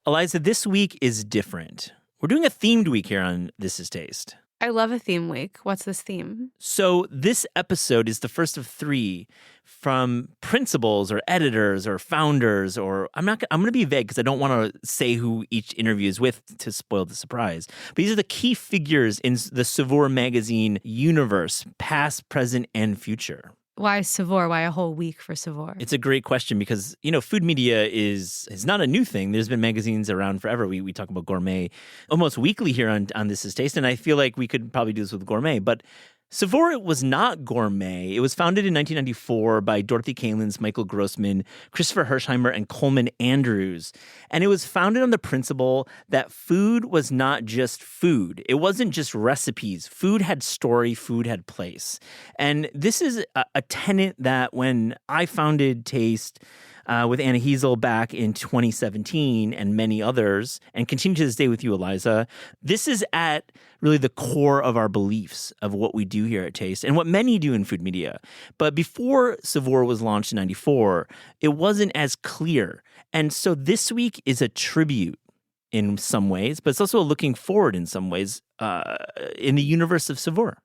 Eliza, this week is different. We're doing a themed week here on This Is Taste. I love a theme week. What's this theme? So this episode is the first of 3 from principals or editors or founders, or I'm going to be vague because I don't want to say who each interview is with to spoil the surprise. But these are the key figures in the Saveur magazine universe, past, present, and future. Why Saveur? Why a whole week for Saveur? It's a great question because, food media is not a new thing. There's been magazines around forever. We talk about gourmet almost weekly here on This Is Taste, and I feel like we could probably do this with gourmet. But Saveur was not gourmet. It was founded in 1994 by Dorothy Kalins, Michael Grossman, Christopher Hersheimer, and Coleman Andrews. And it was founded on the principle that food was not just food. It wasn't just recipes. Food had story, food had place. And this is a tenet that when I founded Taste with Anna Heasel back in 2017 and many others, and continue to this day with you, Eliza, this is at really the core of our beliefs of what we do here at Taste and what many do in food media. But before Saveur was launched in 94, it wasn't as clear. And so this week is a tribute in some ways, but it's also a looking forward in some ways in the universe of Saveur.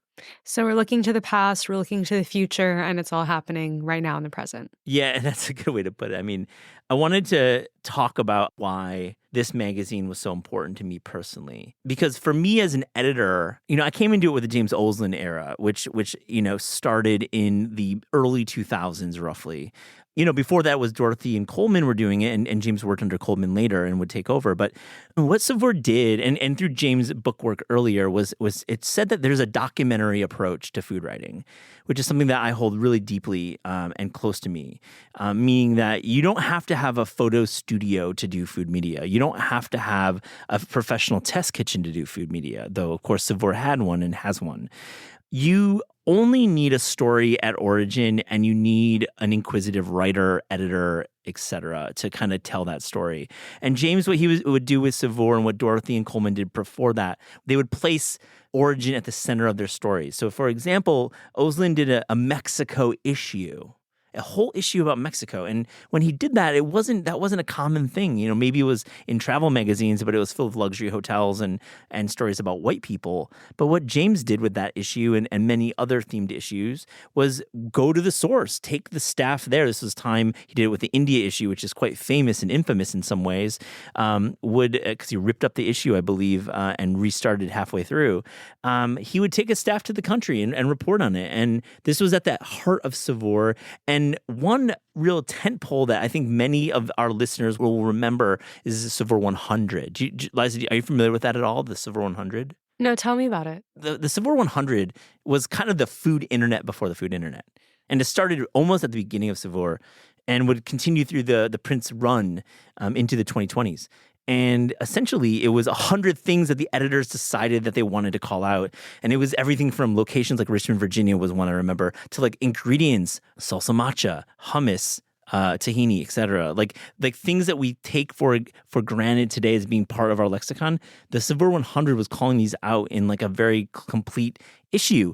So we're looking to the past, we're looking to the future, and it's all happening right now in the present. Yeah, and that's a good way to put it. I mean, I wanted to talk about why this magazine was so important to me personally. Because for me as an editor, I came into it with the James Oslin era, which started in the early 2000s roughly. Before that was Dorothy and Coleman were doing it, and James worked under Coleman later and would take over. But what Saveur did, and through James' book work earlier, was it said that there's a documentary approach to food writing, which is something that I hold really deeply and close to me, meaning that you don't have to have a photo studio to do food media. You don't have to have a professional test kitchen to do food media, though, of course, Saveur had one and has one. You only need a story at origin, and you need an inquisitive writer, editor, etc., to kind of tell that story. And James, what he would do with Saveur and what Dorothy and Coleman did before that, they would place origin at the center of their stories. So, for example, Oslin did a Mexico issue, a whole issue about Mexico. And when he did that, that wasn't a common thing. Maybe it was in travel magazines, but it was full of luxury hotels and stories about white people. But what James did with that issue and many other themed issues was go to the source, take the staff there. This was time he did it with the India issue, which is quite famous and infamous in some ways, because he ripped up the issue, I believe, and restarted halfway through. He would take a staff to the country and report on it. And this was at the heart of Saveur. And one real tentpole that I think many of our listeners will remember is the Saveur 100. Liza, are you familiar with that at all, the Saveur 100? No, tell me about it. The Saveur 100 was kind of the food internet before the food internet. And it started almost at the beginning of Saveur and would continue through the Prince run into the 2020s. And essentially, it was 100 things that the editors decided that they wanted to call out. And it was everything from locations like Richmond, Virginia was one I remember, to like ingredients, salsa matcha, hummus, tahini, etc. Like things that we take for granted today as being part of our lexicon. The Saveur 100 was calling these out in like a very complete issue.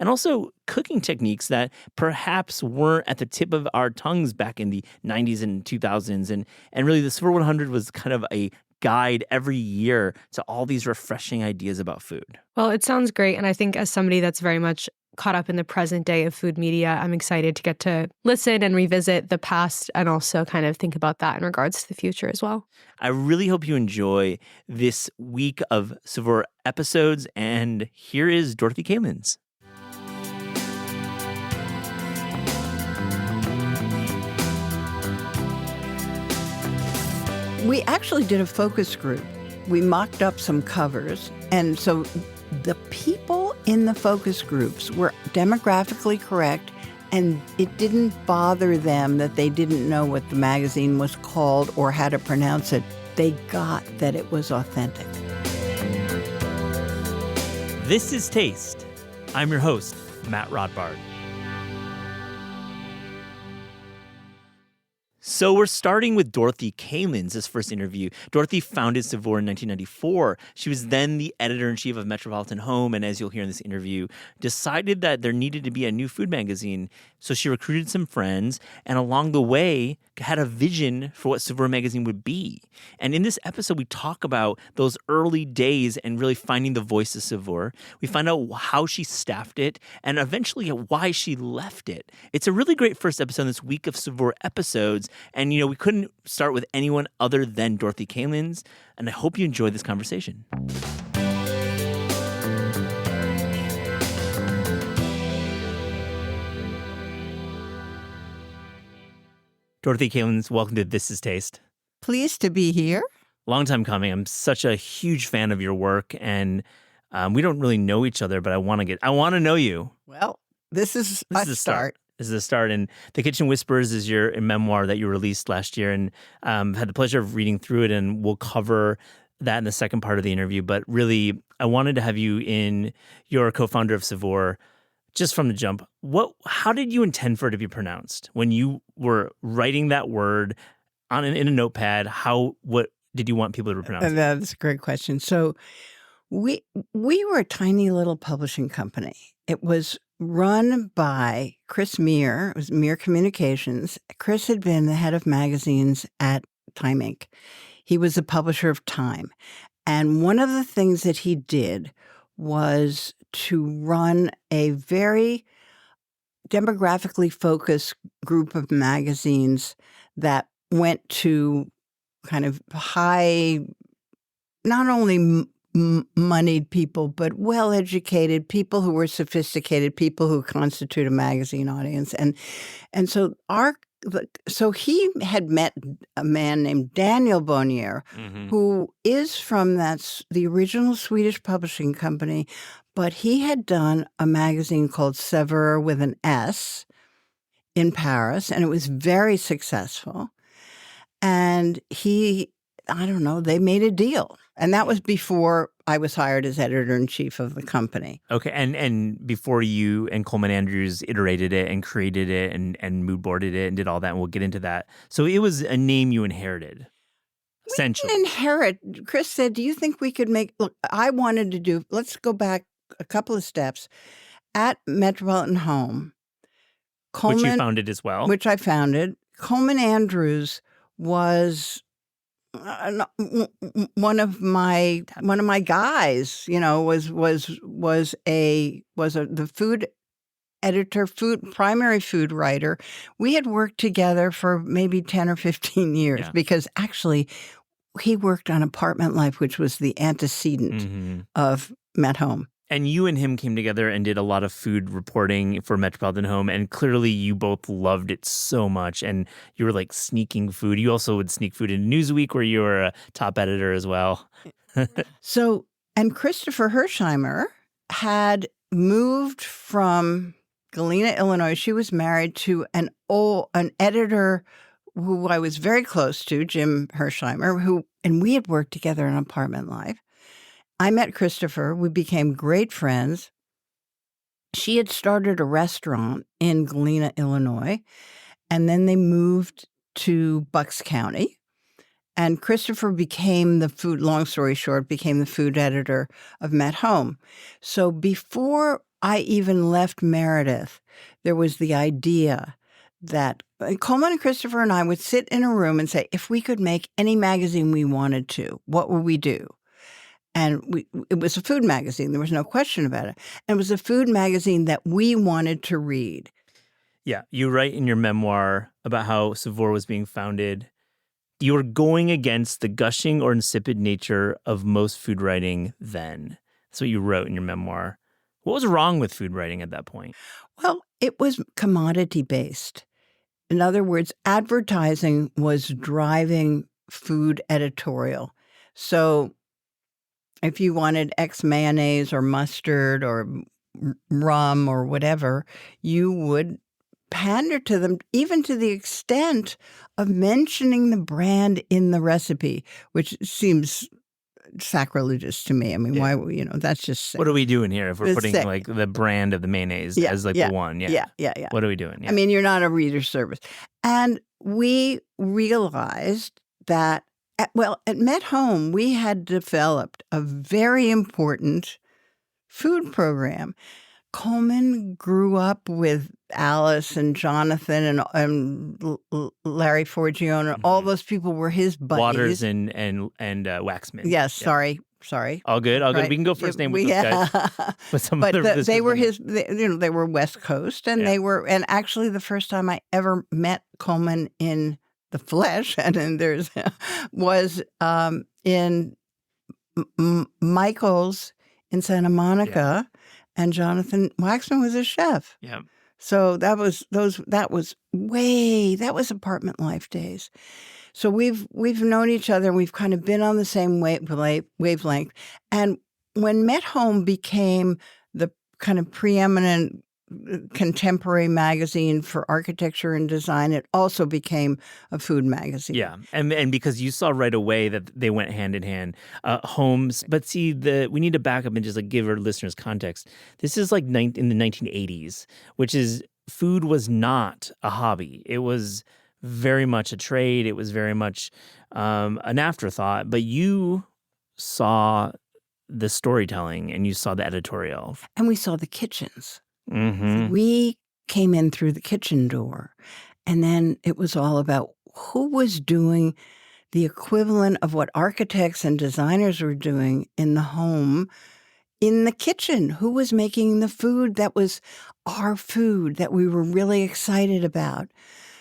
And also cooking techniques that perhaps weren't at the tip of our tongues back in the 90s and 2000s. And really the Saveur 100 was kind of a guide every year to all these refreshing ideas about food. Well, it sounds great. And I think as somebody that's very much caught up in the present day of food media, I'm excited to get to listen and revisit the past and also kind of think about that in regards to the future as well. I really hope you enjoy this week of Saveur episodes. And here is Dorothy Kalins. We actually did a focus group. We mocked up some covers, and so the people in the focus groups were demographically correct, and it didn't bother them that they didn't know what the magazine was called or how to pronounce it. They got that it was authentic. This is Taste. I'm your host, Matt Rodbard. So we're starting with Dorothy Kalins, this first interview. Dorothy founded Saveur in 1994. She was then the editor-in-chief of Metropolitan Home, and as you'll hear in this interview, decided that there needed to be a new food magazine. So she recruited some friends, and along the way, had a vision for what Saveur magazine would be. And in this episode, we talk about those early days and really finding the voice of Saveur. We find out how she staffed it, and eventually why she left it. It's a really great first episode in this week of Saveur episodes. And, we couldn't start with anyone other than Dorothy Kalins. And I hope you enjoyed this conversation. Dorothy Kalins, welcome to This Is Taste. Pleased to be here. Long time coming. I'm such a huge fan of your work. And we don't really know each other, but I want to know you. Well, this is a start. This is a start. And The Kitchen Whispers is your memoir that you released last year. And had the pleasure of reading through it. And we'll cover that in the second part of the interview. But really, I wanted to have you in. You're a co-founder of Saveur. Just from the jump, how did you intend for it to be pronounced? When you were writing that word in a notepad, what did you want people to pronounce it? That's a great question. So we were a tiny little publishing company. It was run by Chris Meir. It was Meir Communications. Chris had been the head of magazines at Time Inc. He was the publisher of Time. And one of the things that he did was to run a very demographically focused group of magazines that went to kind of high, not only moneyed people, but well-educated people who were sophisticated, people who constitute a magazine audience. And so he had met a man named Daniel Bonnier, who is from the original Swedish publishing company, but he had done a magazine called Saveur with an S in Paris, and it was very successful. And they made a deal. And that was before I was hired as editor-in-chief of the company. Okay, and before you and Coleman Andrews iterated it and created it and mood boarded it and did all that, and we'll get into that. So it was a name you inherited, essentially. We didn't inherit. Chris said, do you think we could let's go back a couple of steps. At Metropolitan Home, which you founded as well. Which I founded. Coleman Andrews was one of my guys, was the food editor, primary food writer. We had worked together for maybe 10 or 15 years because actually he worked on Apartment Life, which was the antecedent of Met Home. And you and him came together and did a lot of food reporting for Metropolitan Home. And clearly you both loved it so much. And you were like sneaking food. You also would sneak food in Newsweek, where you were a top editor as well. And Christopher Hersheimer had moved from Galena, Illinois. She was married to an editor who I was very close to, Jim Hersheimer, and we had worked together in Apartment Life. I met Christopher. We became great friends. She had started a restaurant in Galena, Illinois, and then they moved to Bucks County. And Christopher became long story short, became the food editor of Met Home. So before I even left Meredith, there was the idea that Coleman and Christopher and I would sit in a room and say, if we could make any magazine we wanted to, what would we do? And it was a food magazine. There was no question about it. And it was a food magazine that we wanted to read. Yeah. You write in your memoir about how Saveur was being founded. You were going against the gushing or insipid nature of most food writing then. That's what you wrote in your memoir. What was wrong with food writing at that point? Well, it was commodity-based. In other words, advertising was driving food editorial. So if you wanted X mayonnaise or mustard or rum or whatever, you would pander to them, even to the extent of mentioning the brand in the recipe, which seems sacrilegious to me. I mean, why, that's just sick. What are we doing here if we're It's putting sick. like the brand of the mayonnaise as like the one? Yeah. What are we doing? Yeah. I mean, you're not a reader service. And we realized that, at Met Home, we had developed a very important food program. Coleman grew up with Alice and Jonathan and Larry Forgione. All those people were his buddies. Waters and Waxman. Yes, sorry. All good. Right. We can go first name with those guys. But they were they were West Coast, and they were, and actually the first time I ever met Coleman in the flesh, and then was in Michael's in Santa Monica. And Jonathan Waxman was a chef. Yeah. So that was apartment life days. So we've known each other, and we've kind of been on the same wavelength. And when Met Home became the kind of preeminent contemporary magazine for architecture and design, it also became a food magazine. Yeah, and because you saw right away that they went hand in hand, homes. But see, we need to back up and just like give our listeners context. This is like in the 1980s, which is food was not a hobby. It was very much a trade. It was very much an afterthought. But you saw the storytelling and you saw the editorial, and we saw the kitchens. Mm-hmm. We came in through the kitchen door, and then it was all about who was doing the equivalent of what architects and designers were doing in the home, in the kitchen. Who was making the food that was our food that we were really excited about?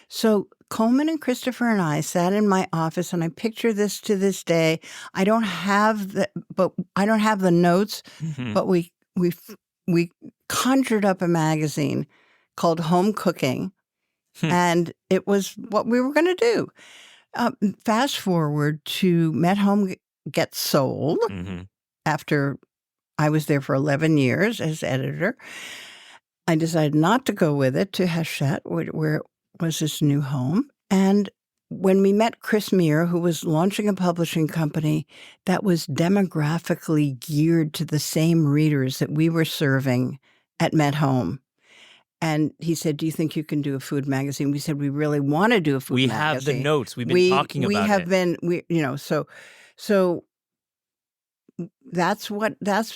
So Coleman and Christopher and I sat in my office, and I picture this to this day. I don't have the notes, but we conjured up a magazine called Home Cooking, and it was what we were going to do. Fast forward to Met Home gets sold after I was there for 11 years as editor. I decided not to go with it to Hachette, where it was this new home. And when we met Chris Meir, who was launching a publishing company that was demographically geared to the same readers that we were serving at Met Home. And he said, "Do you think you can do a food magazine?" We said, "We really want to do a food magazine. We have the notes. We've been talking about it. We have been, so that's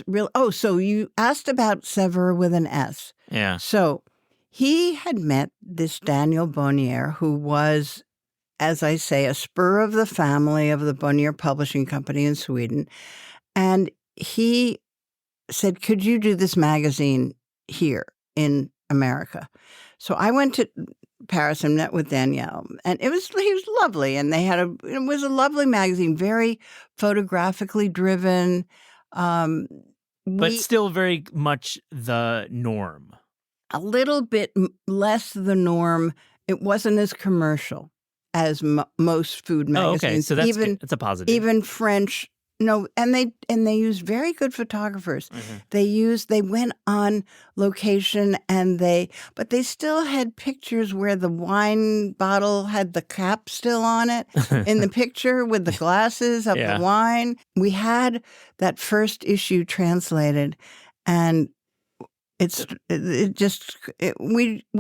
real. Oh, so you asked about Saveur with an S. Yeah. So he had met this Daniel Bonnier, who was, as I say, a spur of the family of the Bonnier Publishing Company in Sweden. And he said, "Could you do this magazine here in America?" So I went to Paris and met with Danielle, and he was lovely. And it was a lovely magazine, very photographically driven. But still very much the norm. A little bit less the norm. It wasn't as commercial as most food magazines. Oh, okay. So that's a positive. Even French. No, and they used very good photographers. They went on location, but they still had pictures where the wine bottle had the cap still on it in the picture with the glasses of the wine. We had that first issue translated, and we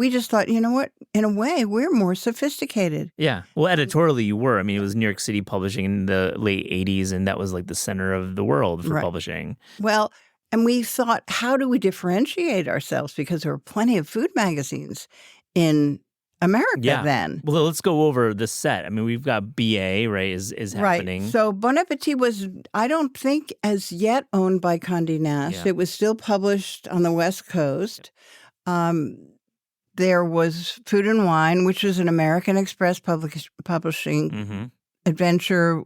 just thought, you know what? In a way, we're more sophisticated. Yeah. Well, editorially, you were. I mean, it was New York City publishing in the late 80s, and that was like the center of the world for publishing. Well, and we thought, how do we differentiate ourselves? Because there were plenty of food magazines in America then. Well, let's go over the set. I mean, we've got BA, right, is happening. Right. So Bon Appetit was, I don't think, as yet owned by Condé Nast. Yeah. It was still published on the West Coast. There was Food and Wine, which was an American Express publishing adventure,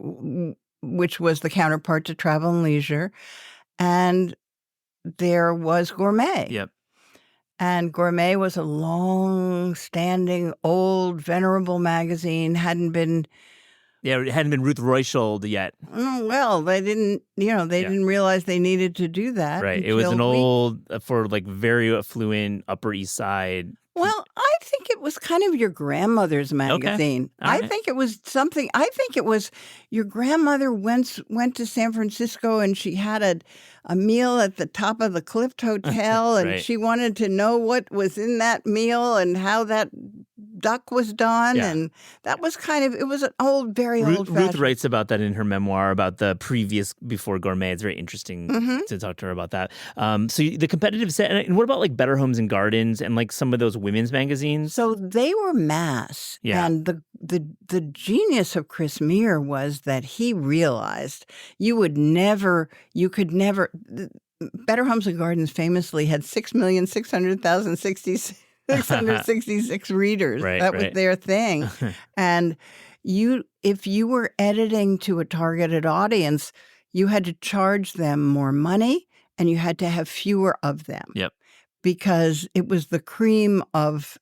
which was the counterpart to Travel and Leisure. And there was Gourmet. Yep. And Gourmet was a long-standing, old, venerable magazine. It hadn't been Ruth Royschuld yet. Well, they didn't realize they needed to do that. Right. It was an old, for like very affluent Upper East Side Well, I think it was kind of your grandmother's magazine. All I right. think it was something. I think it was your grandmother once went to San Francisco and she had a meal at the top of the Cliff Hotel, and Right. she wanted to know what was in that meal and how that duck was done. Yeah. And that was kind of, it was an old, very Ruth old-fashioned. writes about that in her memoir about the previous before Gourmet. It's very interesting Mhm. to talk to her about that. The competitive set, and what about like Better Homes and Gardens and like some of those women's magazines? So they were mass. Yeah. And the genius of Chris Meir was that he realized you could never, Better Homes and Gardens famously had 6,600,666 readers. Right, That was right. their thing. And if you were editing to a targeted audience, you had to charge them more money and you had to have fewer of them. Yep. Because it was the cream of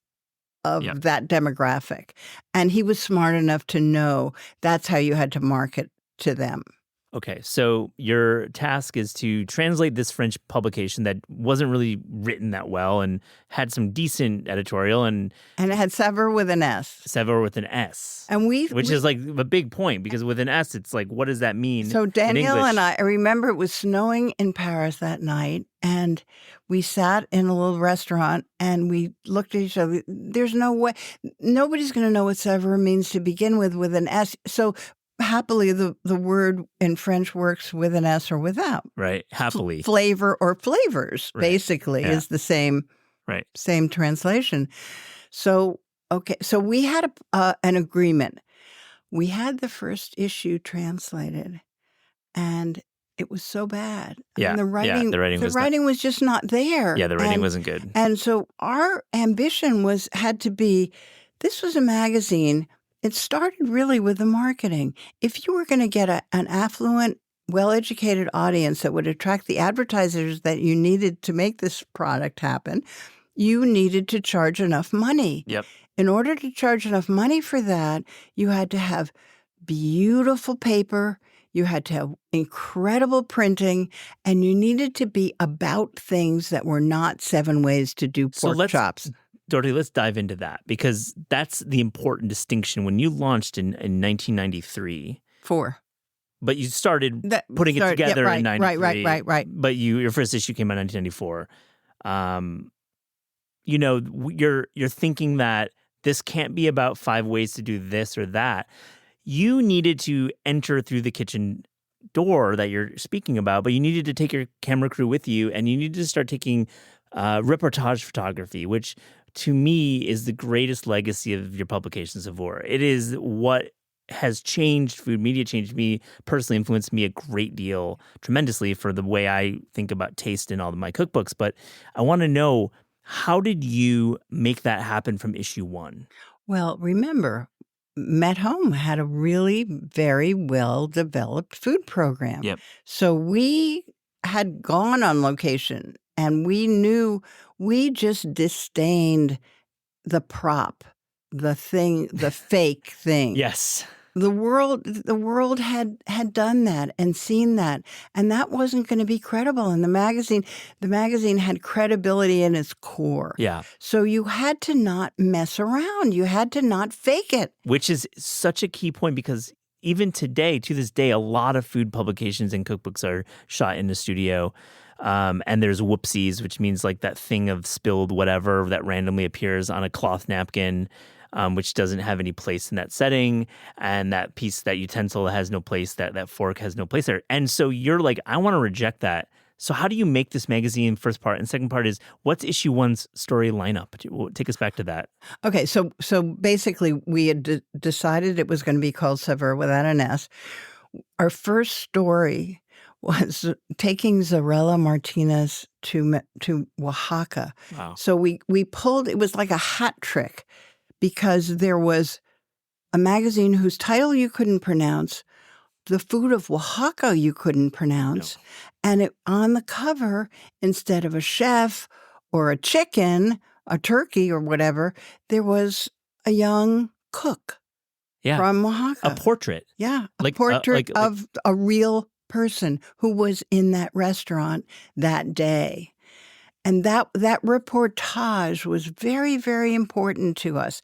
Yep. that demographic. And he was smart enough to know that's how you had to market to them. Okay, so your task is to translate this French publication that wasn't really written that well and had some decent editorial, and And it had Saveur with an S. Saveur with an S, And which is like a big point because with an S, it's like, what does that mean? So in Danielle English? and I remember it was snowing in Paris that night, and we sat in a little restaurant and we looked at each other. There's no way, nobody's going to know what Saveur means to begin with an S. So happily, the word in French works with an S or without. Right, happily. Flavor or flavors, Right. basically, Yeah. is the same Right. same translation. So, okay, so we had an agreement. We had the first issue translated, and it was so bad. I Yeah, mean, the writing was not- was just not there. Yeah, the writing And- wasn't good. And so our ambition had to be, this was a magazine. It started really with the marketing. If you were going to get an affluent, well-educated audience that would attract the advertisers that you needed to make this product happen, you needed to charge enough money. Yep. In order to charge enough money for that, you had to have beautiful paper, you had to have incredible printing, and you needed to be about things that were not 7 ways to do So pork chops. Dorothy, let's dive into that because that's the important distinction. When you launched in 1993, 4. but you started That putting it started- yeah, together right, in 93. right. But your first issue came out in 1994. You're thinking that this can't be about 5 ways to do this or that. You needed to enter through the kitchen door that you're speaking about, but you needed to take your camera crew with you, and you needed to start taking reportage photography, which to me is the greatest legacy of your publication, Saveur. It is what has changed food media, changed me personally, influenced me a great deal, tremendously for the way I think about taste in all of my cookbooks. But I want to know, how did you make that happen from issue 1? Well, remember, Met Home had a really very well-developed food program. Yep. So we had gone on location, and we knew we just disdained the prop, the thing, the fake thing. Yes. The world had done that and seen that, and that wasn't going to be credible. And the magazine had credibility in its core. Yeah. So you had to not mess around. You had to not fake it. Which is such a key point because even today, to this day, a lot of food publications and cookbooks are shot in the studio. And there's whoopsies, which means like that thing of spilled whatever that randomly appears on a cloth napkin, which doesn't have any place in that setting. And that piece, that utensil has no place, that fork has no place there. And so you're like, I want to reject that. So how do you make this magazine, first part? And second part is, what's issue 1's story lineup? Take us back to that. Okay, so basically we had decided it was going to be called Saveur without an S. Our first story was taking Zarela Martinez to Oaxaca. Wow. So we pulled, it was like a hat trick because there was a magazine whose title you couldn't pronounce, the food of Oaxaca you couldn't pronounce, and on the cover, instead of a chef or a chicken, a turkey or whatever, there was a young cook from Oaxaca. A portrait. Yeah, a Like, portrait of a real person who was in that restaurant that day. And that reportage was very, very important to us.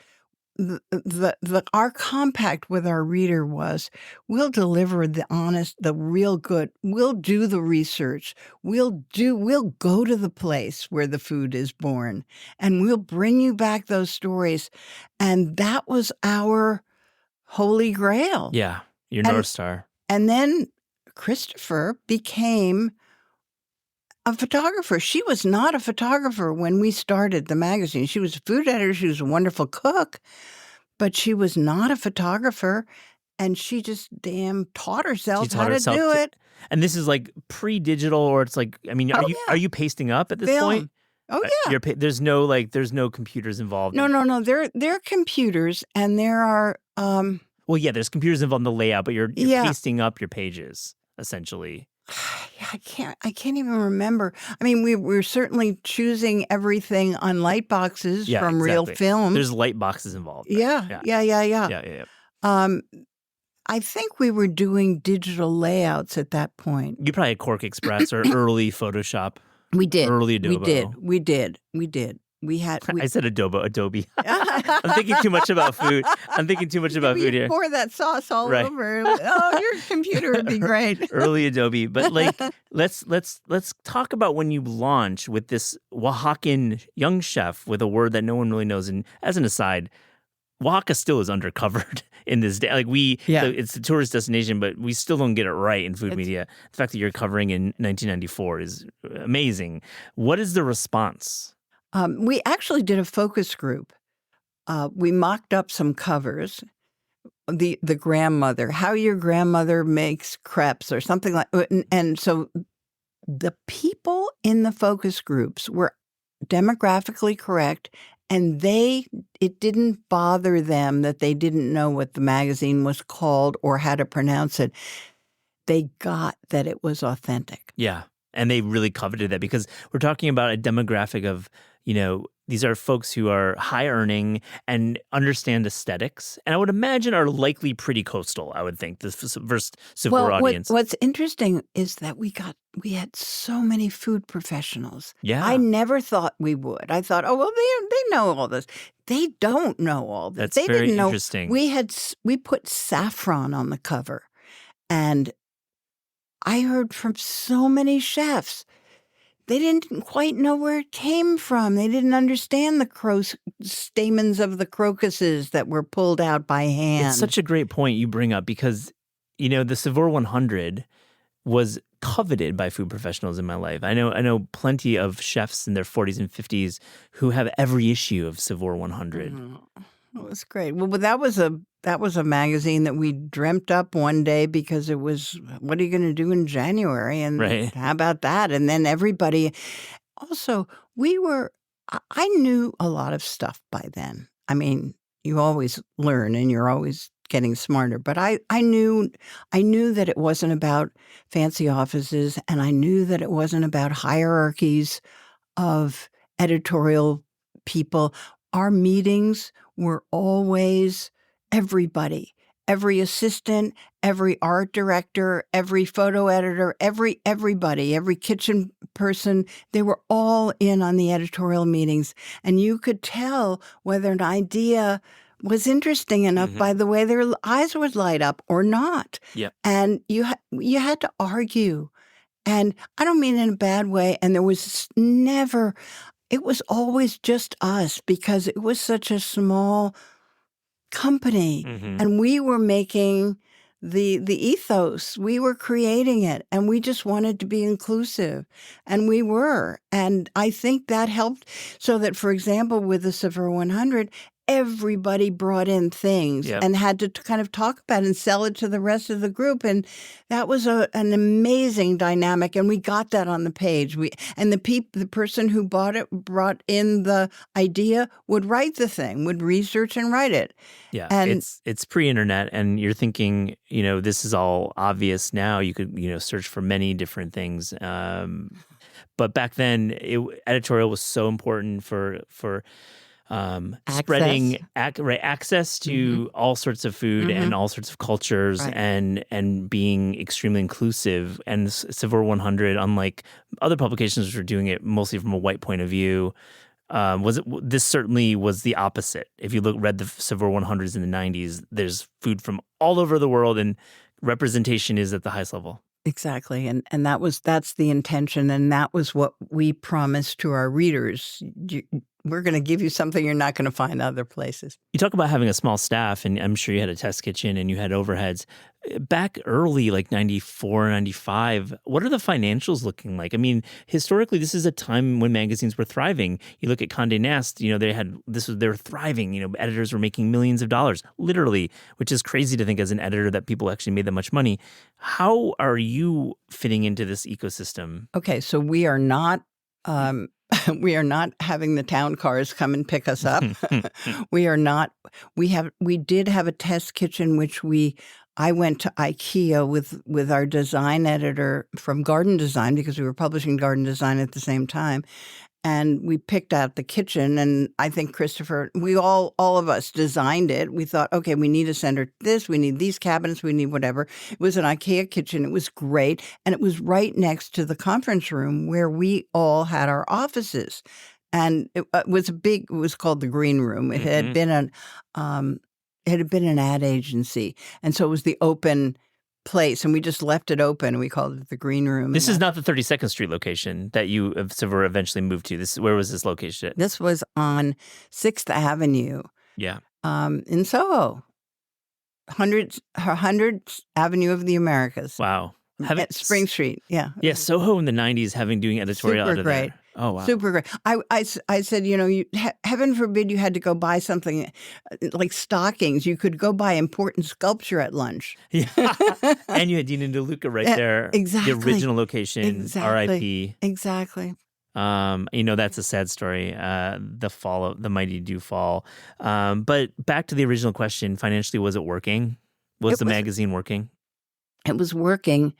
Our compact with our reader was, we'll deliver the honest, the real good. We'll do the research. We'll go to the place where the food is born, and we'll bring you back those stories. And that was our holy grail. Yeah, your North Star. And then Christopher became a photographer. She was not a photographer when we started the magazine. She was a food editor. She was a wonderful cook, but she was not a photographer. And she just taught herself how to do it. And this is like pre-digital, or it's like, I mean, are you pasting up at this Film. point? Oh yeah. There's no computers involved. No. There are computers, and there are. Well, yeah, there's computers involved in the layout, but you're pasting up your pages essentially. Yeah, I can't even remember. I mean, we're certainly choosing everything on light boxes from real film. There's light boxes involved. Yeah. I think we were doing digital layouts at that point. You probably had Cork Express or early Photoshop. We did. Early Adobe. We did. I said Adobe. I'm thinking too much about food. Food here. Pour that sauce all over. Oh, your computer would be great. Early Adobe. But like, let's talk about when you launch with this Oaxacan young chef with a word that no one really knows. And as an aside, Oaxaca still is undercovered in this day. Like it's a tourist destination, but we still don't get it right in food media. The fact that you're covering in 1994 is amazing. What is the response? We actually did a focus group. We mocked up some covers. The grandmother, how your grandmother makes crepes or something like. And so the people in the focus groups were demographically correct, and it didn't bother them that they didn't know what the magazine was called or how to pronounce it. They got that it was authentic. Yeah. And they really coveted that, because we're talking about a demographic of, these are folks who are high earning and understand aesthetics, and I would imagine are likely pretty coastal, I would think, this first Saveur audience. What's interesting is that we had so many food professionals. Yeah. I never thought we would. I thought, oh, well, they know all this. They don't know all this. That's very interesting. We put saffron on the cover, and I heard from so many chefs, they didn't quite know where it came from. They didn't understand the stamens of the crocuses that were pulled out by hand. It's such a great point you bring up, because, the Saveur 100 was coveted by food professionals in my life. I know plenty of chefs in their 40s and 50s who have every issue of Saveur 100. Mm-hmm. It was great. Well, but that was a magazine that we dreamt up one day, because it was, what are you going to do in January? And how about that? And then everybody, also, I knew a lot of stuff by then. I mean, you always learn and you're always getting smarter. But I knew that it wasn't about fancy offices, and I knew that it wasn't about hierarchies of editorial people. Our meetings were always everybody, every assistant, every art director, every photo editor, everybody, every kitchen person. They were all in on the editorial meetings, and you could tell whether an idea was interesting enough by the way their eyes would light up or not. Yeah. And you had to argue, and I don't mean in a bad way. And there was never. It was always just us, because it was such a small company, and we were making the ethos. We were creating it, and we just wanted to be inclusive, and we were. And I think that helped, so that, for example, with the Saveur 100, everybody brought in things and had to kind of talk about it and sell it to the rest of the group. And that was an amazing dynamic. And we got that on the page. The person who brought in the idea would write the thing, would research and write it. Yeah. And it's pre-internet, and you're thinking, this is all obvious now. You could, search for many different things. But back then, editorial was so important for spreading access to all sorts of food and all sorts of cultures, and being extremely inclusive. And Saveur 100, unlike other publications which are doing it mostly from a white point of view, this certainly was the opposite. If you read the Saveur 100s in the 90s, there's food from all over the world, and representation is at the highest level. Exactly. And that's the intention. And that was what we promised to our readers. We're going to give you something you're not going to find other places. You talk about having a small staff, and I'm sure you had a test kitchen and you had overheads. Back early, like 94, 95, what are the financials looking like? I mean, historically, this is a time when magazines were thriving. You look at Condé Nast, they were thriving. Editors were making millions of dollars, literally, which is crazy to think as an editor that people actually made that much money. How are you fitting into this ecosystem? Okay, so we are not we are not having the town cars come and pick us up. We are not. We did have a test kitchen, which I went to IKEA with our design editor from Garden Design, because we were publishing Garden Design at the same time. And we picked out the kitchen, and I think Christopher, all of us designed it. We thought, okay, we need a center this, we need these cabinets, we need whatever. It was an IKEA kitchen. It was great. And it was right next to the conference room where we all had our offices. And it was called the Green Room. It had been an ad agency. And so it was the open place, and we just left it open. We called it the Green Room. This is not the 32nd Street location that you of Saveur eventually moved to. Where was this location? This was on 6th Avenue. Yeah. In Soho. 100th Avenue of the Americas. Wow. At Spring Street, yeah. Yeah, Soho in the 90s doing editorial Super great. There. Oh, wow. Super great. I said, heaven forbid you had to go buy something like stockings. You could go buy important sculpture at lunch. Yeah. And you had Dean and DeLuca right there. Exactly. The original location, RIP. Exactly. That's a sad story, the fall of the mighty do fall. But back to the original question, financially, was it working? Was the magazine working? It was working.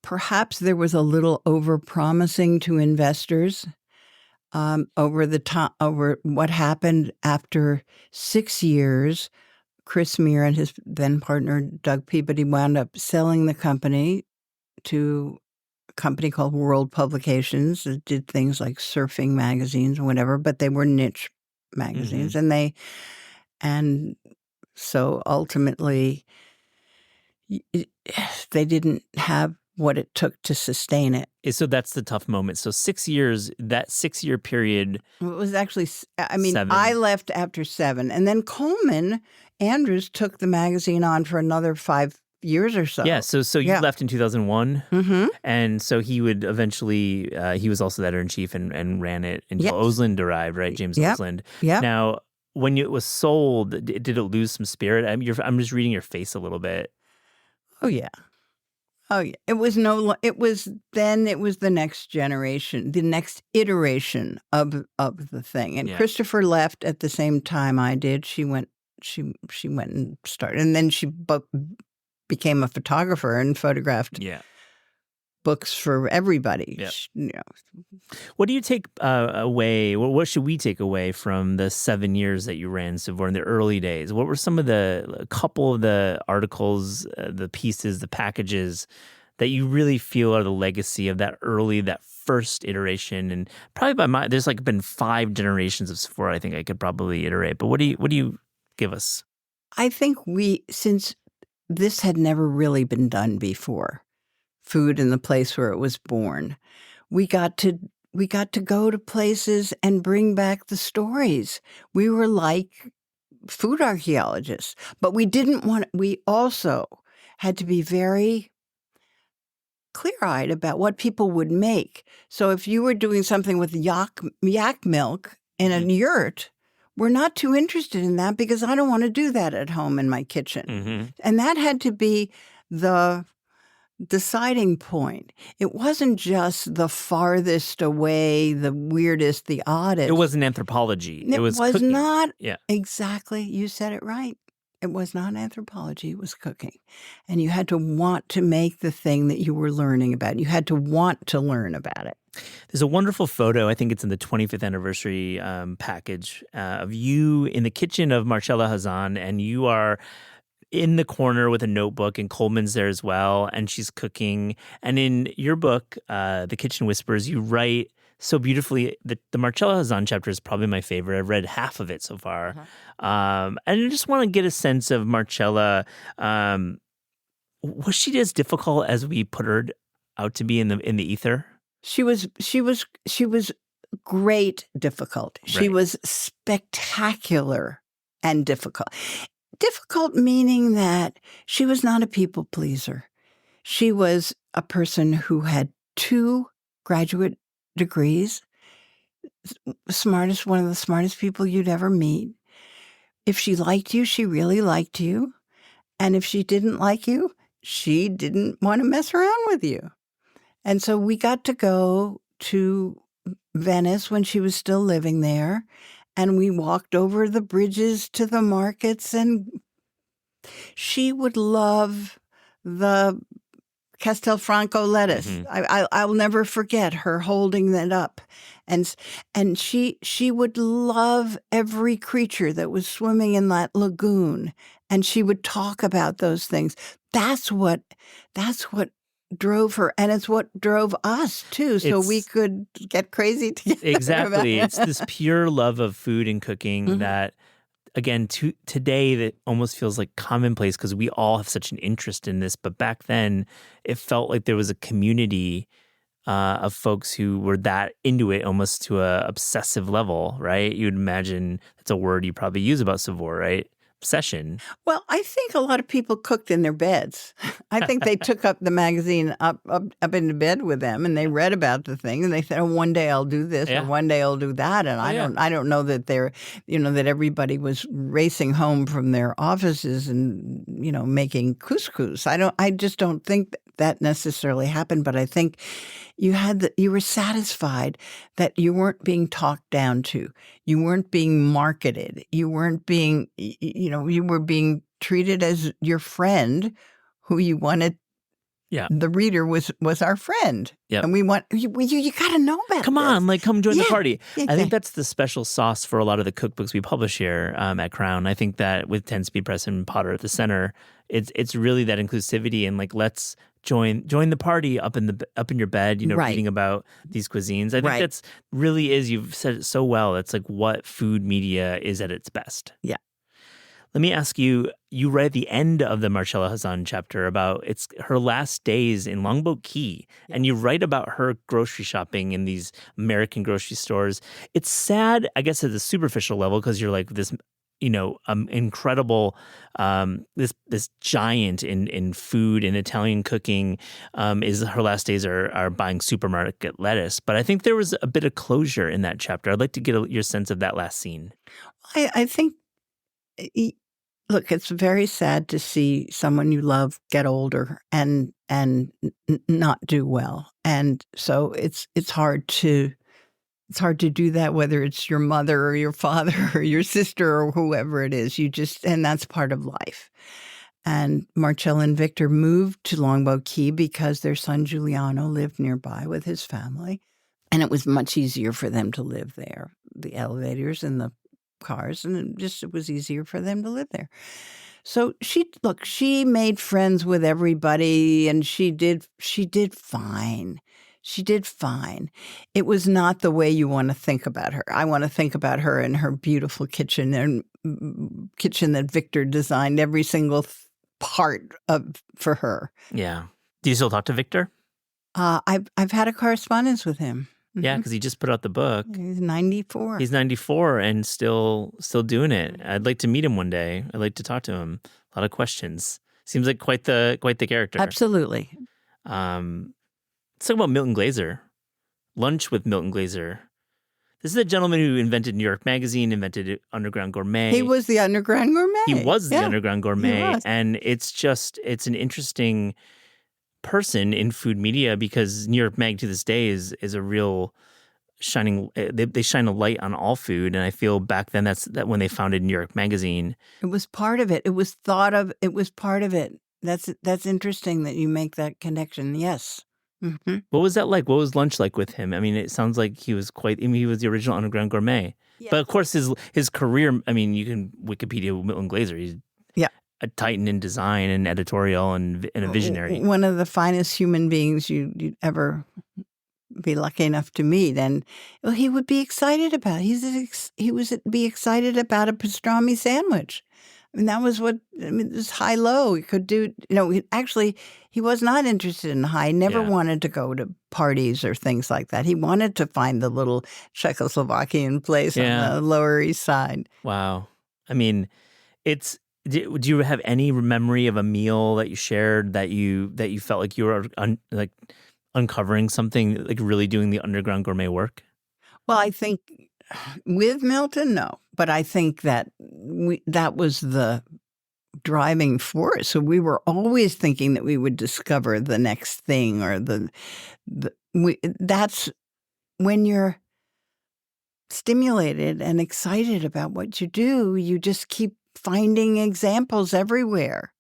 Perhaps there was a little over-promising to investors over what happened after 6 years. Chris Meir and his then partner, Doug Peabody, wound up selling the company to a company called World Publications that did things like surfing magazines and whatever, but they were niche magazines. And so ultimately they didn't have what it took to sustain it. So that's the tough moment. So 6 years, that 6 year period. It was actually, 7. I left after 7. And then Coleman Andrews took the magazine on for another 5 years or so. Yeah. So you left in 2001. And so he would eventually, he was also the editor-in-chief and ran it until Osland arrived, right? James Osland. Yeah. Now, when it was sold, did it lose some spirit? I'm just reading your face a little bit. Oh, yeah. It was the next generation, the next iteration of the thing. And Christopher left at the same time I did. She went and started, and then she became a photographer and photographed books for everybody. Yeah. What do you take away? What should we take away from the 7 years that you ran Saveur in the early days? What were a couple of the articles, the pieces, the packages that you really feel are the legacy of that first iteration? And probably there's been 5 generations of Saveur. I think I could probably iterate. But what do you give us? I think since this had never really been done before, food in the place where it was born, we got to go to places and bring back the stories. We were like food archaeologists, but we also had to be very clear-eyed about what people would make. So if you were doing something with yak milk in a yurt, we're not too interested in that because I don't want to do that at home in my kitchen. And that had to be the deciding point. It wasn't just the farthest away, the weirdest, the oddest. It wasn't anthropology. It was cooking. Not. Yeah. Exactly. You said it right. It was not anthropology, it was cooking. And you had to want to make the thing that you were learning about. You had to want to learn about it. There's a wonderful photo, I think it's in the 25th anniversary package, of you in the kitchen of Marcella Hazan, and you are in the corner with a notebook, and Coleman's there as well, and she's cooking. And in your book, The Kitchen Whispers, you write so beautifully. The Marcella Hazan chapter is probably my favorite. I've read half of it so far. And I just want to get a sense of Marcella. Was she as difficult as we put her out to be in the ether? She was great difficult. She Right. was spectacular and difficult. Difficult meaning that she was not a people pleaser. She was a person who had 2 graduate degrees, one of the smartest people you'd ever meet. If she liked you, she really liked you. And if she didn't like you, she didn't want to mess around with you. And so we got to go to Venice when she was still living there, and we walked over the bridges to the markets, and she would love the Castelfranco lettuce. Mhm. I'll never forget her holding that up. And she would love every creature that was swimming in that lagoon, and she would talk about those things. That's what drove her, and it's what drove us too, so we It's could get crazy together. exactly. It's this pure love of food and cooking Mhm. that, again, today that almost feels like commonplace because we all have such an interest in this. But back then, it felt like there was a community of folks who were that into it, almost to a obsessive level, right? You'd imagine that's a word you probably use about Saveur, right? Obsession. Well, I think a lot of people cooked in their beds. I think they took up the magazine up into bed with them, and they read about the thing, and they said, "Oh, one day I'll do this, Yeah. or one day I'll do that." And I don't know that they're, that everybody was racing home from their offices and making couscous. I just don't think that necessarily happened. But I think you were satisfied that you weren't being talked down to, you weren't being marketed, you weren't being, you were being treated as your friend, who you wanted. Yeah. The reader was our friend. Yep. And we want you got to know about Come on, this. come join the Yeah, party. I exactly. think that's the special sauce for a lot of the cookbooks we publish here at Crown. I think that with 10 Speed Press and Potter at the center, it's really that inclusivity and let's join the party up in your bed, Right. reading about these cuisines. I think Right. that's really is, you've said it so well. It's like what food media is at its best. Yeah. Let me ask you, you read at the end of the Marcella Hazan chapter about it's her last days in Longboat Key, and you write about her grocery shopping in these American grocery stores. It's sad, I guess, at the superficial level, because you're like this, incredible, this giant in food and Italian cooking. Is her last days are buying supermarket lettuce. But I think there was a bit of closure in that chapter. I'd like to get your sense of that last scene. I think, look, it's very sad to see someone you love get older and not do well, and so it's hard to do that, whether it's your mother or your father or your sister or whoever it is. And that's part of life. And Marcella and Victor moved to Longboat Key because their son Giuliano lived nearby with his family, and it was much easier for them to live there. The elevators and the cars, and it was easier for them to live there. So she made friends with everybody, and she did fine. She did fine. It was not the way you want to think about her. I want to think about her in her beautiful kitchen, and kitchen that Victor designed every single part of for her. Yeah. Do you still talk to Victor? I've had a correspondence with him. Yeah, because he just put out the book. He's 94. He's 94 and still doing it. I'd like to meet him one day. I'd like to talk to him. A lot of questions. Seems like quite the character. Absolutely. Let's talk about Milton Glaser. Lunch with Milton Glaser. This is a gentleman who invented New York Magazine, invented Underground Gourmet. He was the Underground Gourmet. He was the Underground Gourmet. was. And it's an interesting person in food media, because New York Mag to this day is a real they shine a light on all food. And I feel back then that when they founded New York Magazine. It was part of it. It was thought of. It was part of it. That's interesting that you make that connection. Yes. Mm-hmm. What was that like? What was lunch like with him? I mean, it sounds like he was he was the original Underground Gourmet. Yes. But of course, his career, I mean, you can Wikipedia Milton Glaser. He's a titan in design and editorial and a visionary. One of the finest human beings you'd ever be lucky enough to meet. And he would be excited about it. He was be excited about a pastrami sandwich. I mean, that was it was high-low. He could do, actually, he was not interested in high. He never wanted to go to parties or things like that. He wanted to find the little Czechoslovakian place on the Lower East Side. Wow. I mean, do you have any memory of a meal that you shared that you felt like you were uncovering something, like really doing the Underground Gourmet work? Well, I think with Milton, no. But I think that that was the driving force. So we were always thinking that we would discover the next thing, or that's when you're stimulated and excited about what you do. You just keep finding examples everywhere.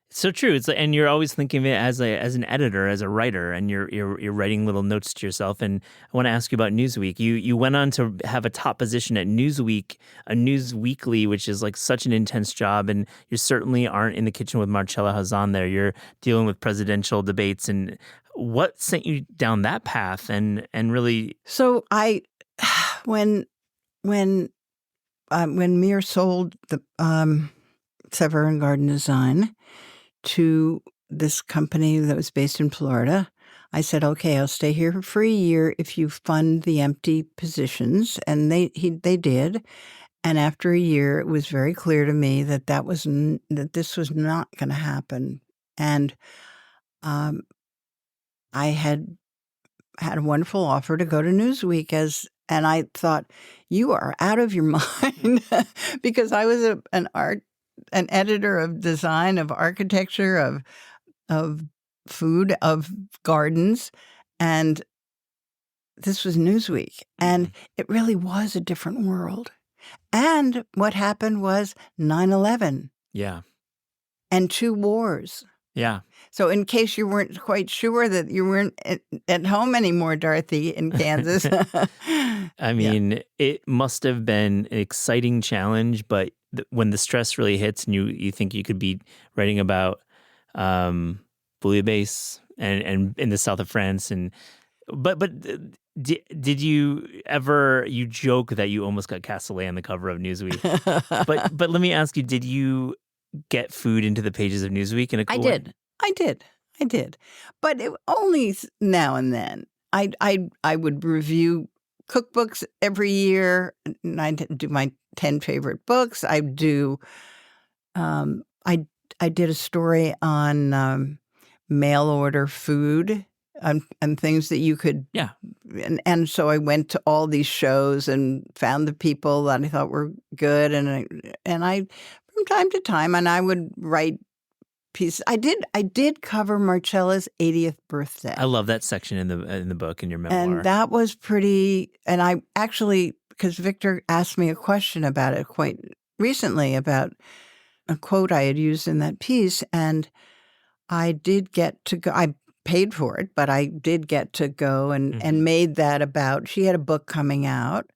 So true. And you're always thinking of it as an editor, as a writer, and you're writing little notes to yourself. And I want to ask you about Newsweek. You went on to have a top position at Newsweek, a news weekly, which is like such an intense job. And you certainly aren't in the kitchen with Marcella Hazan there. You're dealing with presidential debates. And what sent you down that path? And really, so when Mir sold the Saveur and Garden Design to this company that was based in Florida, I said, okay, I'll stay here for a year if you fund the empty positions. And they did. And after a year, it was very clear to me that that this was not going to happen. And I had a wonderful offer to go to Newsweek and I thought, you are out of your mind, because I was an editor of design, of architecture, of food, of gardens, and this was Newsweek, and it really was a different world. And what happened was 9/11. Yeah. And 2 wars. Yeah. So in case you weren't quite sure that you weren't at home anymore, Dorothy, in Kansas. I mean, it must have been an exciting challenge, but when the stress really hits and you think you could be writing about bouillabaisse and in the south of France, but did you ever, you joke that you almost got Castellet on the cover of Newsweek, but let me ask you, did you get food into the pages of Newsweek in a cool way? I did. But only now and then. I would review cookbooks every year. And I do my 10 favorite books. I do. I did a story on mail order food and things that you could. Yeah. And so I went to all these shows and found the people that I thought were good, and I from time to time, and I would write pieces. I did cover Marcella's 80th birthday. I love that section in the book, in your memoir. And that was pretty, and I actually, because Victor asked me a question about it quite recently, about a quote I had used in that piece, and I did get to go. I paid for it, but I did get to go and made that about, she had a book coming out.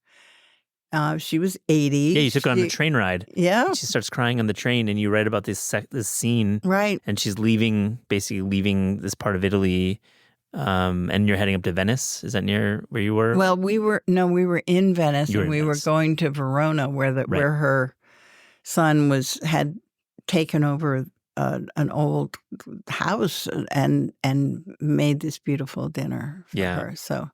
She was 80. Yeah, you took her on the train ride. Yeah. She starts crying on the train, and you write about this scene. Right. And she's basically leaving this part of Italy, and you're heading up to Venice. Is that near where you were? Well, we were in Venice, and we were going to Verona, where her son had taken over an old house and made this beautiful dinner for her. So,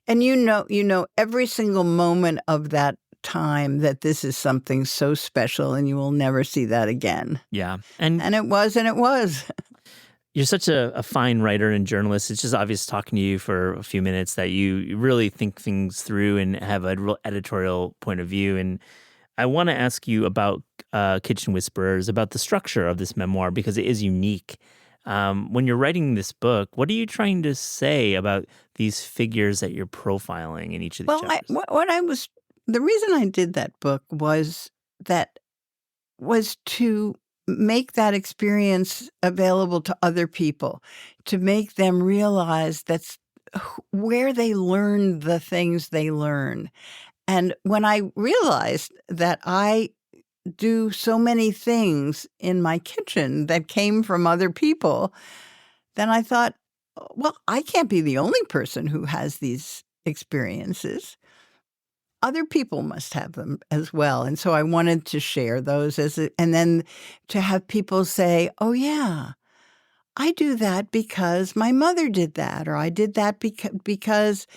and you know every single moment of that time that this is something so special, and you will never see that again. Yeah. And it was. You're such a fine writer and journalist. It's just obvious talking to you for a few minutes that you really think things through and have a real editorial point of view. And I want to ask you about Kitchen Whisperers, about the structure of this memoir, because it is unique. When you're writing this book, what are you trying to say about these figures that you're profiling in each of the Well, chapters? the reason I did that book was to make that experience available to other people, to make them realize that's where they learn the things they learn. And when I realized that I do so many things in my kitchen that came from other people, then I thought, well, I can't be the only person who has these experiences. Other people must have them as well. And so I wanted to share those and then to have people say, oh, yeah, I do that because my mother did that, or I did that because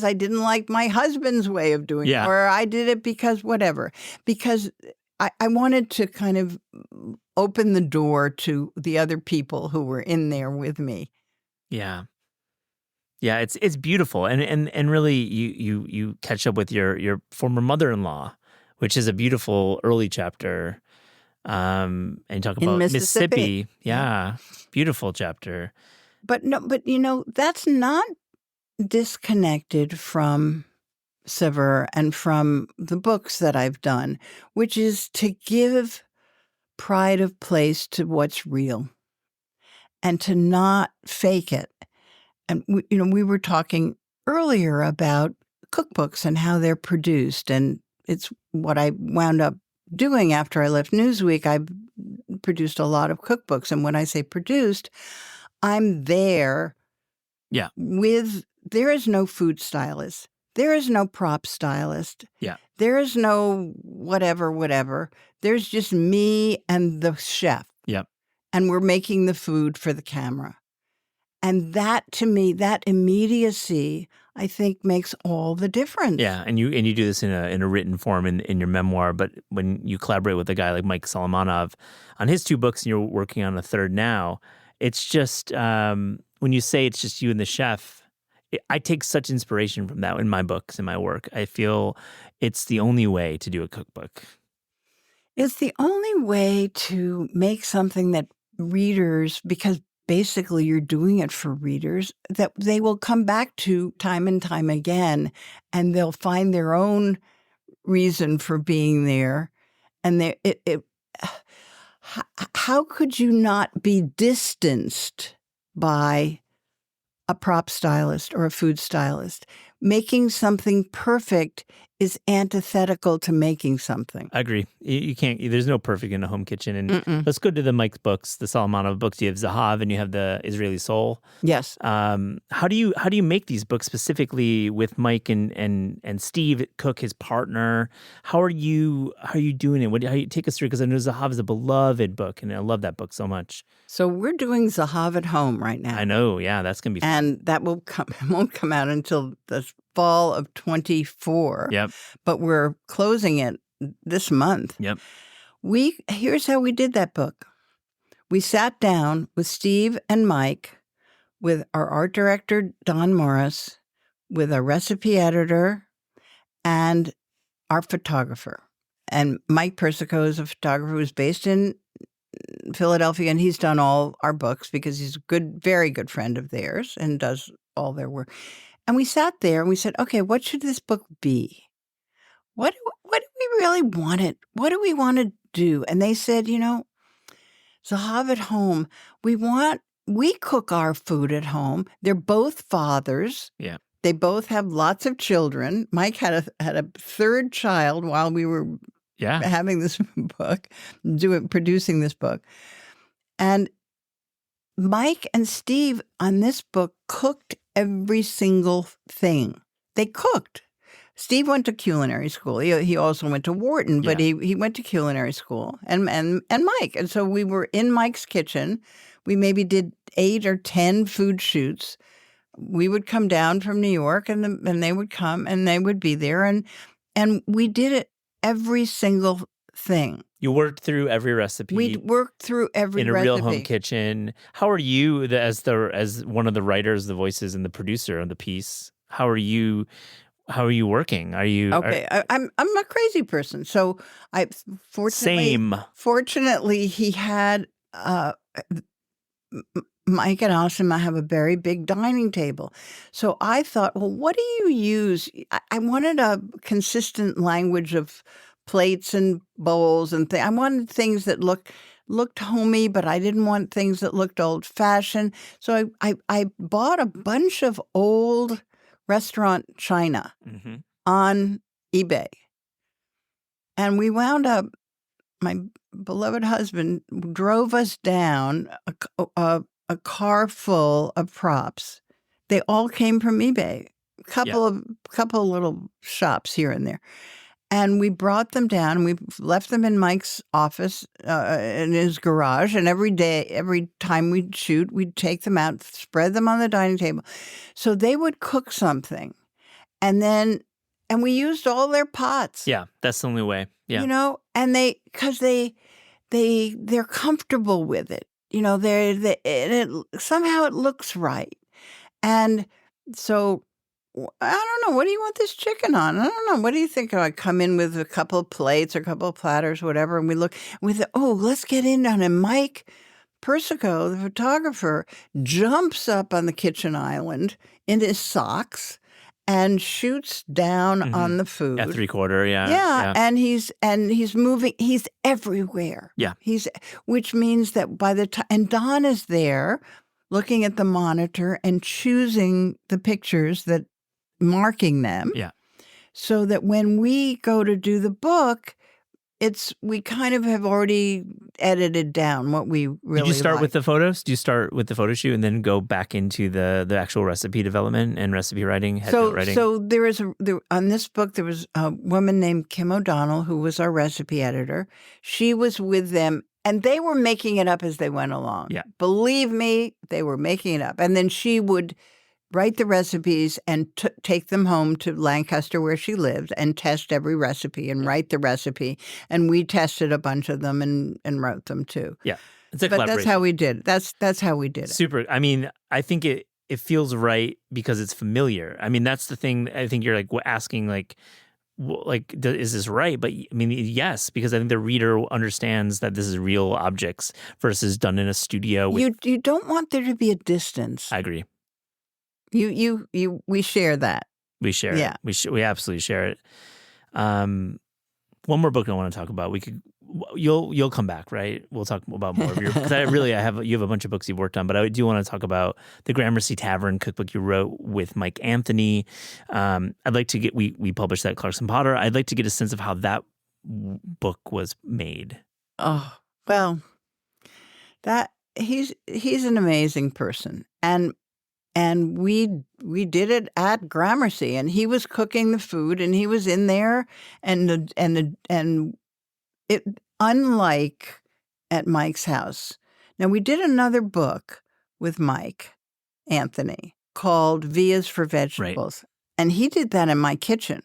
I didn't like my husband's way of doing it, Yeah. or I did it because whatever. Because I wanted to kind of open the door to the other people who were in there with me. Yeah. Yeah, it's beautiful, and really you catch up with your former mother-in-law, which is a beautiful early chapter, and you talk In about Mississippi. Mississippi. Yeah, beautiful chapter. But that's not disconnected from Saveur and from the books that I've done, which is to give pride of place to what's real and to not fake it. And we were talking earlier about cookbooks and how they're produced, and it's what I wound up doing after I left Newsweek. I produced a lot of cookbooks, and when I say produced, I'm there. Yeah. There is no food stylist. There is no prop stylist. Yeah. There is no whatever. There's just me and the chef. Yeah. And we're making the food for the camera. And that, to me, that immediacy, I think, makes all the difference. Yeah, and you do this in a written form in your memoir, but when you collaborate with a guy like Mike Solomonov on his 2 books and you're working on a third now, it's just when you say it's just you and the chef, I take such inspiration from that in my books and my work. I feel it's the only way to do a cookbook. It's the only way to make something that readers, because basically you're doing it for readers, that they will come back to time and time again, and they'll find their own reason for being there. And how could you not be distanced by a prop stylist or a food stylist? Making something perfect is antithetical to making something. I agree. You can't. There's no perfect in a home kitchen. And let's go to the Mike books, the Solomonov books. You have Zahav and you have the Israeli Soul. Yes. How do you make these books specifically with Mike and Steve Cook, his partner? How are you doing it? How you take us through? Because I know Zahav is a beloved book, and I love that book so much. So we're doing Zahav at home right now. I know. Yeah, that's gonna be fun. And that won't come out until the fall of 24. Yep. But we're closing it this month. Yep. Here's how we did that book. We sat down with Steve and Mike, with our art director, Don Morris, with a recipe editor, and our photographer. And Mike Persico is a photographer who's based in Philadelphia, and he's done all our books because he's a very good friend of theirs and does all their work. And we sat there and we said, okay, what should this book be? What do we really want it? What do we want to do? And they said, Zahav at home, we cook our food at home. They're both fathers. Yeah. They both have lots of children. Mike had a third child while we were having this book, producing this book. And Mike and Steve on this book cooked every single thing. They cooked. Steve went to culinary school. He also went to Wharton, but he went to culinary school. And Mike. And so we were in Mike's kitchen. We maybe did 8 or 10 food shoots. We would come down from New York, and they would come, and they would be there. And we did it every single thing. You worked through every recipe. We worked through every in a real home kitchen. How are you, as one of the writers, the voices, and the producer of the piece? How are you working? Are you okay? I'm a crazy person, so fortunately he had Mike and Asima have a very big dining table. So I thought, well, what do you use? I wanted a consistent language of plates and bowls and things. I wanted things that looked homey, but I didn't want things that looked old-fashioned. So I bought a bunch of old restaurant china on eBay. And we wound up, my beloved husband drove us down a car full of props. They all came from eBay. Couple little shops here and there. And we brought them down. We left them in Mike's office, in his garage. And every time we'd shoot, we'd take them out, spread them on the dining table. So they would cook something. And we used all their pots. Yeah, that's the only way. Yeah. And because they're comfortable with it. Somehow it looks right. And so I don't know. What do you want this chicken on? I don't know. What do you think? I come in with a couple of plates or a couple of platters, whatever, and we look with, let's get in on it. Mike Persico, the photographer, jumps up on the kitchen island in his socks and shoots down on the food. At 3/4, yeah. Yeah, and he's moving. He's everywhere. Yeah, which means that by the time, and Don is there, looking at the monitor and choosing the pictures marking them. Yeah, so that when we go to do the book, we kind of have already edited down what we really. Did you start like. with the photos? Do you start with the photo shoot and then go back into the actual recipe development and recipe writing, head note writing? So on this book, there was a woman named Kim O'Donnell who was our recipe editor. She was with them, and they were making it up as they went along. Yeah. Believe me, they were making it up. And then she would write the recipes and take them home to Lancaster where she lived and test every recipe and write the recipe. And we tested a bunch of them and wrote them too. Yeah. It's a but collaboration. that's how we did it. That's how we did it. Super. I mean, I think it feels right because it's familiar. I mean, that's the thing. I think you're like asking is this right? But I mean, yes, because I think the reader understands that this is real objects versus done in a studio. You don't want there to be a distance. I agree. We share that. We share Yeah. it. We absolutely share it. One more book I want to talk about. You'll come back, right? We'll talk about more of your, because you have a bunch of books you've worked on, but I do want to talk about the Gramercy Tavern cookbook you wrote with Mike Anthony. I'd like to we published that at Clarkson Potter. I'd like to get a sense of how that book was made. Oh, well, that he's an amazing person. And we did it at Gramercy, and he was cooking the food, and he was in there, and it, unlike at Mike's house. Now, we did another book with Mike Anthony called Vias for Vegetables, and he did that in my kitchen.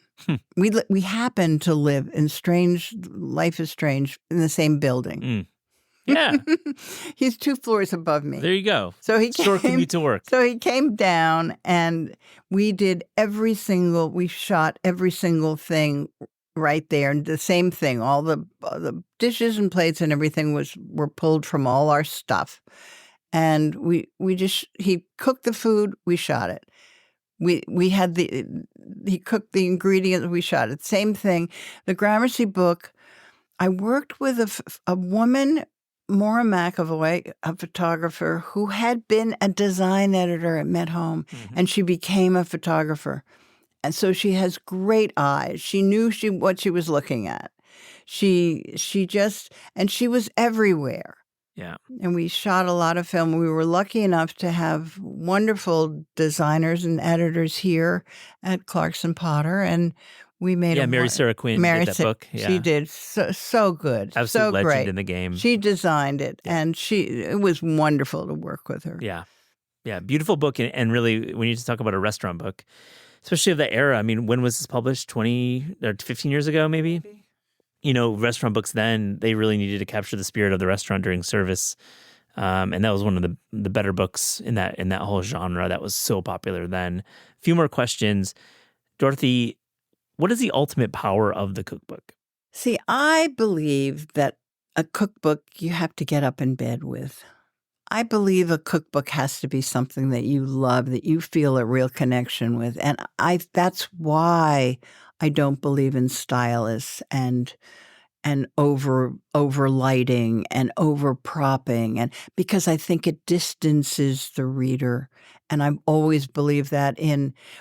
We happened to live in Life is Strange in the same building. Yeah. He's 2 floors above me. There you go. So he Short commute to work. So he came down, and we shot every single thing right there. And the same thing, all the dishes and plates and everything were pulled from all our stuff. And he cooked the food, we shot it. He cooked the ingredients, we shot it. Same thing. The Gramercy book, I worked with a woman, Maura McAvoy, a photographer who had been a design editor at Met Home, and she became a photographer. And so she has great eyes. She knew what she was looking at. She was everywhere. Yeah. And we shot a lot of film. We were lucky enough to have wonderful designers and editors here at Clarkson Potter, and we made Mary Sarah Quinn did that book. Yeah. She did so good, absolute so legend great in the game. She designed it, and it was wonderful to work with her. Yeah, beautiful book, and really we need to talk about a restaurant book, especially of that era. I mean, when was this published? 20 or 15 years ago, maybe. Restaurant books then, they really needed to capture the spirit of the restaurant during service. And that was one of the better books in that whole genre that was so popular then. A few more questions. Dorothy, what is the ultimate power of the cookbook? See, I believe that a cookbook you have to get up in bed with. I believe a cookbook has to be something that you love, that you feel a real connection with. And that's why I don't believe in stylists and over lighting and over propping, and because I think it distances the reader. And I've always believed that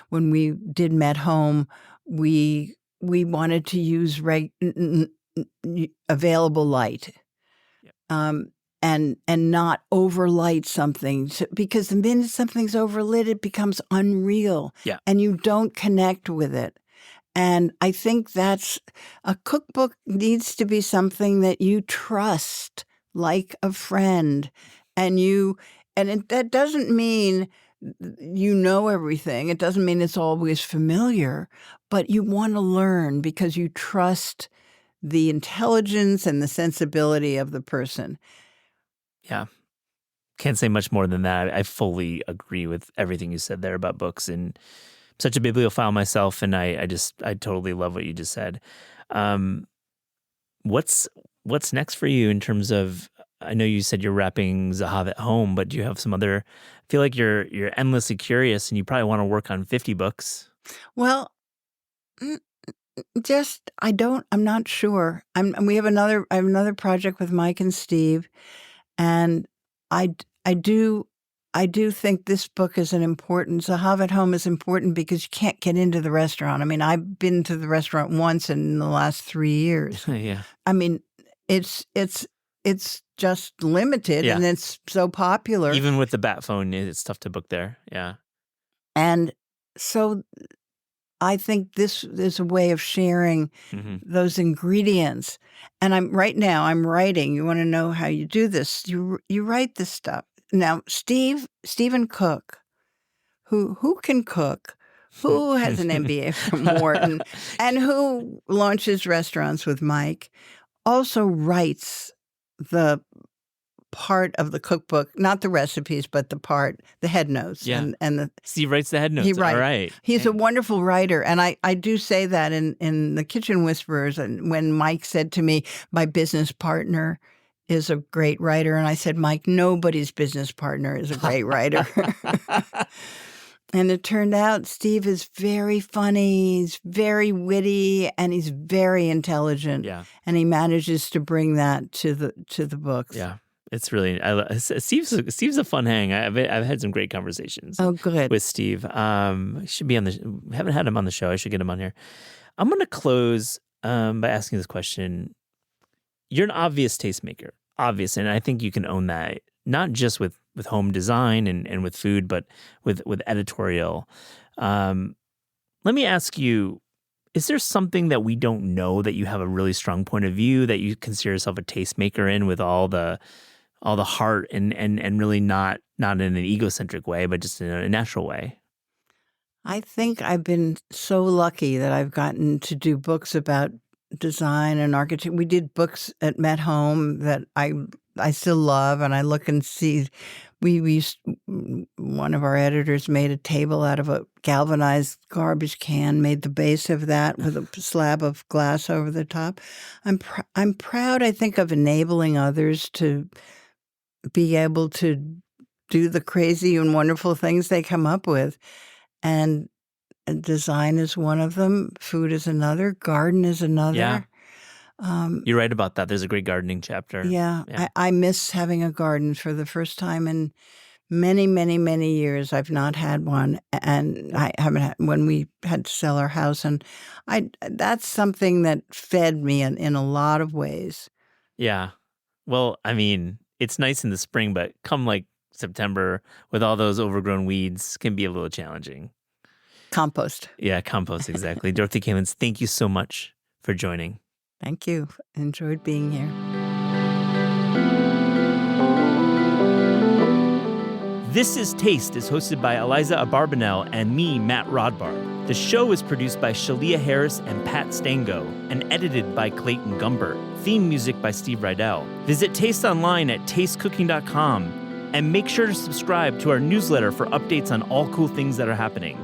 when we did Met Home, we wanted to use available light. And not overlight something, because the minute something's overlit, it becomes unreal, and you don't connect with it. And I think that's a cookbook needs to be something that you trust like a friend, that doesn't mean you know everything. It doesn't mean it's always familiar, but you want to learn because you trust the intelligence and the sensibility of the person. Yeah. Can't say much more than that. I fully agree with everything you said there about books, and I'm such a bibliophile myself, and I totally love what you just said. What's next for you in terms of, I know you said you're wrapping Zahav at home, but do you have some other, I feel like you're endlessly curious and you probably want to work on 50 books. Well, I'm not sure. I have another project with Mike and Steve, and I do think this book is Zahav at Home is important because you can't get into the restaurant. I mean, I've been to the restaurant once in the last 3 years. Yeah. I mean, it's just limited, and it's so popular. Even with the bat phone, it's tough to book there. Yeah. And so I think this is a way of sharing those ingredients. And I'm writing. You want to know how you do this? You write this stuff. Now, Stephen Cook, who can cook, who has an MBA from Wharton, and who launches restaurants with Mike, also writes the part of the cookbook, not the recipes, but the head notes. Yeah. And Steve writes the head notes. He writes. All right. He's a wonderful writer. And I do say that in The Kitchen Whisperers. And when Mike said to me, my business partner is a great writer. And I said, Mike, nobody's business partner is a great writer. And it turned out Steve is very funny, he's very witty, and he's very intelligent. Yeah. And he manages to bring that to the books. Yeah. It's really, Steve's a fun hang. I've had some great conversations. Oh, good. With Steve. Should be haven't had him on the show. I should get him on here. I'm going to close by asking this question. You're an obvious tastemaker, obvious, and I think you can own that, not just with home design and with food, but with editorial. Let me ask you, is there something that we don't know that you have a really strong point of view, that you consider yourself a tastemaker in, with all the heart and really not in an egocentric way, but just in a natural way? I think I've been so lucky that I've gotten to do books about design and architecture. We did books at Met Home that I still love, and I look and see. One of our editors made a table out of a galvanized garbage can, made the base of that with a slab of glass over the top. I'm proud, I think, of enabling others to be able to do the crazy and wonderful things they come up with. And design is one of them. Food is another. Garden is another. Yeah. You're right about that. There's a great gardening chapter. Yeah. I miss having a garden. For the first time in many, many, many years, I've not had one. And I haven't had, when we had to sell our house. And that's something that fed me in a lot of ways. Yeah. Well, I mean, it's nice in the spring, but come like September with all those overgrown weeds can be a little challenging. Compost. Yeah, compost, exactly. Dorothy Kalins, thank you so much for joining. Thank you. Enjoyed being here. This is Taste is hosted by Eliza Abarbanel and me, Matt Rodbard. The show is produced by Shalia Harris and Pat Stango and edited by Clayton Gumbert. Theme music by Steve Rydell. Visit Taste online at tastecooking.com and make sure to subscribe to our newsletter for updates on all cool things that are happening.